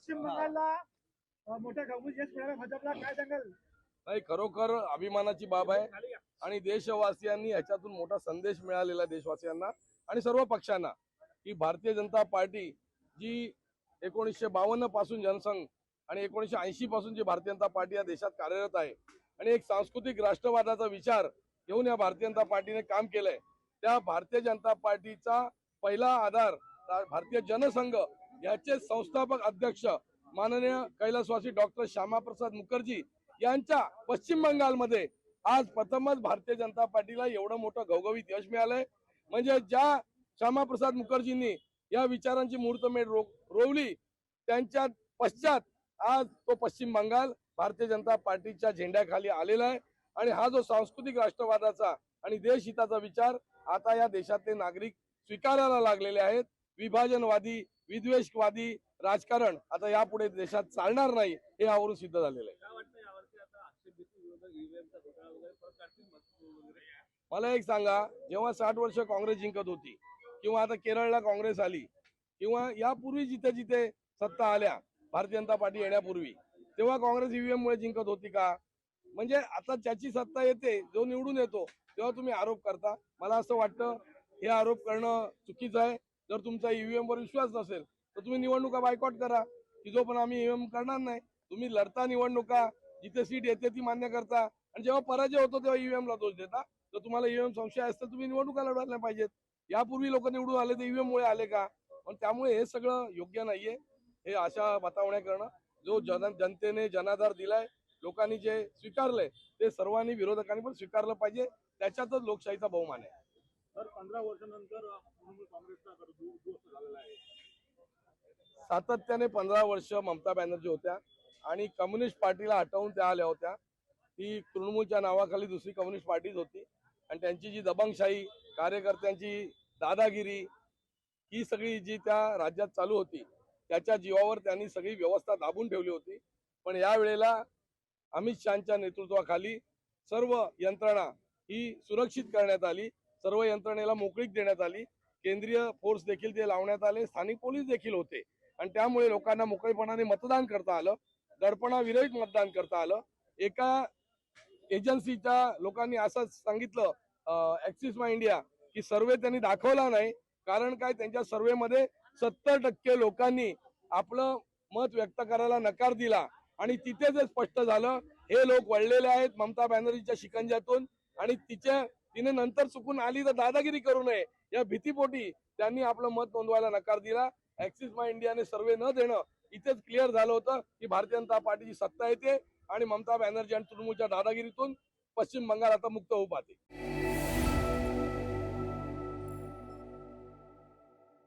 पश्चिम बंगालला मोठ्या घाऊक यश मिळालं भाजपला, काय सांगाल? नाही, खरोखर अभिमानाची बाब आहे आणि देशवासियांनी याच्यातून मोठा संदेश मिळालेला देशवासियांना आणि सर्व पक्षांना की भारतीय जनता पार्टी जी 1952 पासून जनसंघ आणि 1980 पासून जी भारतीय जनता पार्टी या देशात कार्यरत आहे आणि एक सांस्कृतिक राष्ट्रवादाचा विचार घेऊन या भारतीय जनता पार्टीने काम केलंय, त्या भारतीय जनता पार्टीचा पहिला आधार भारतीय जनसंघ याचे संस्थापक अध्यक्ष माननीय कैलासवासी डॉक्टर श्यामाप्रसाद मुखर्जी यांच्या पश्चिम बंगालमध्ये आज प्रथमच भारतीय जनता पार्टीला एवढं मोठं घवघवीत यश मिळालंय. म्हणजे ज्या श्यामाप्रसाद मुखर्जींनी या विचारांची मुहूर्तमेढ रोवली त्यांच्या पश्चात आज तो पश्चिम बंगाल भारतीय जनता पार्टीच्या झेंड्याखाली आलेला आहे आणि हा जो सांस्कृतिक राष्ट्रवादाचा आणि देशहिताचा विचार आता या देशातले नागरिक स्वीकारायला लागलेले आहेत. विभाजनवादी विद्वेषवादी राजकारण आता यापुढे देशात चालणार नाही हे यावरून सिद्ध झालेलं आहे. मला एक सांगा, जेव्हा 60 वर्ष काँग्रेस जिंकत होती किंवा आता केरळला काँग्रेस आली किंवा यापूर्वी जिथे जिथे सत्ता आल्या भारतीय जनता पार्टी येण्यापूर्वी, तेव्हा काँग्रेस ईव्हीएम मुळे जिंकत होती का? म्हणजे आता ज्याची सत्ता येते, जो निवडून येतो, तेव्हा तुम्ही आरोप करता. मला असं वाटतं हे आरोप करणं चुकीचं आहे. जर तुमचा ईव्हीएम वर विश्वास नसेल तर तुम्ही निवडणुका बायकॉट करा की जो पण आम्ही ईव्हीएम करणार नाही. तुम्ही लढता निवडणुका, जिथे सीट येते ती मान्य करता आणि जेव्हा पराजय होतो तेव्हा ईव्हीएम ला दोष देता. जर तुम्हाला ईव्हीएम संशय असतं तुम्ही निवडणुका लढवायला पाहिजेत. यापूर्वी लोक निवडून आले ते ईव्हीएम मुळे आले का? पण त्यामुळे हे सगळं योग्य नाहीये. हे अशा बतावण्या करणं. जो जनतेने जनाधार दिलाय, लोकांनी जे स्वीकारलंय ते सर्वांनी विरोधकांनी पण स्वीकारलं पाहिजे. त्याच्यातच लोकशाहीचा बहुमान आहे. तर 15 वर्षानंतर काँग्रेसचा उद्ध्वस्त झालेला आहे. सातत्याने 15 वर्ष ममता बॅनर्जी होत्या आणि कम्युनिस्ट पार्टीला हटवून त्या आल्या होत्या. ती तृणमूलच्या नावाखाली दुसरी कम्युनिस्ट पार्टीच होती आणि त्यांची जी दबंगशाही, कार्यकर्त्यांची दादागिरी ही सगळी जी त्या राज्यात चालू होती त्याच्या जीवावर त्यांनी सगळी व्यवस्था दाबून ठेवली होती. पण यावेळेला अमित शहाच्या नेतृत्वाखाली सर्व यंत्रणा ही सुरक्षित करण्यात आली. सर्व यंत्रणेला मोकळीक देण्यात आली. केंद्रीय फोर्स देखील ते लावण्यात आले. स्थानिक पोलीस देखील होते आणि त्यामुळे लोकांना मोकळेपणाने मतदान करता आलं. दडपणाविरहित मतदान करता आलं. एका एजन्सीच्या लोकांनी असं सांगितलं, ऍक्सिस माय इंडिया, की सर्वे त्यांनी दाखवला नाही. कारण काय, त्यांच्या सर्वेमध्ये 70% लोकांनी आपलं मत व्यक्त करायला नकार दिला आणि तिथे जे स्पष्ट झालं हे लोक वळलेले आहेत ममता बॅनर्जीच्या शिकंज्यातून आणि तिने नंतर चुकून आली तर दादागिरी करू नये या भीतीपोटी त्यांनी आपलं मत नोंदवायला नकार दिला. ऍक्सिस माय इंडियाने सर्वे न देणं इथेच क्लिअर झालं होतं की भारतीय जनता पार्टीची सत्ता येते आणि ममता बॅनर्जी आणि तृणमूलच्या दादागिरीतून पश्चिम बंगाल आता मुक्त होऊ पाहते.